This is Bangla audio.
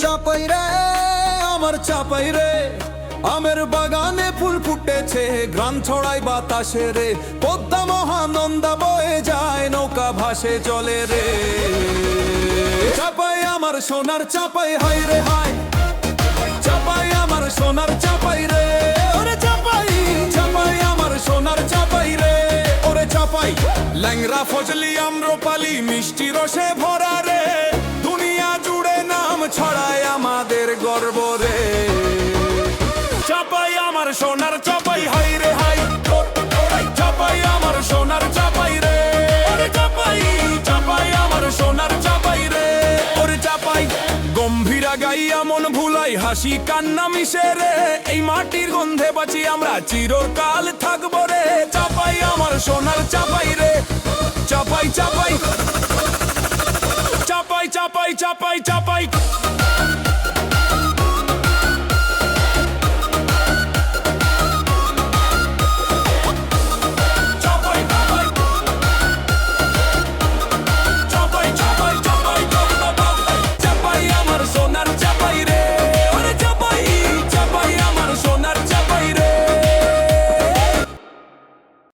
চাপাই রে আমার চাপাই রে, আমের বাগানে ফুল ফুটেছে, গ্রাম ছড়াই বাতাসে রে, পদ্মা মহানন্দা বয়ে যায়, নৌকা ভাসে চলে রে। চাপাই আমার সোনার চাপাই, হাই রে হাই, চাপাই আমার সোনার চাপাই রে, ওরে চাপাই, চাপাই আমার সোনার চাপাই রে, ওরে চাপাই। ল্যাংরা ফজলি আম্রপালি মিষ্টি রসে ভরা রে, দুনিয়া জুড়ে নাম ছড়ায় আমাদের গর্ব রে। চাপাই আমার সোনার চাপাই, হাই রে হাই, চাপাই আমার সোনার চাপাই রে, ওরে চাপাই, চাপাই আমার সোনার চাপাই রে, ওরে চাপাই। গম্ভীরা গাইয়া মন ভুলাই, হাসি কান্না মিশে রে, এই মাটির গন্ধে বাঁচি আমরা চিরকাল থাকবো রে। চাপাই আমার সোনার চাপাই রে, চাপাই চাপাই চাপাই চাপাই চাপাই চাপাই।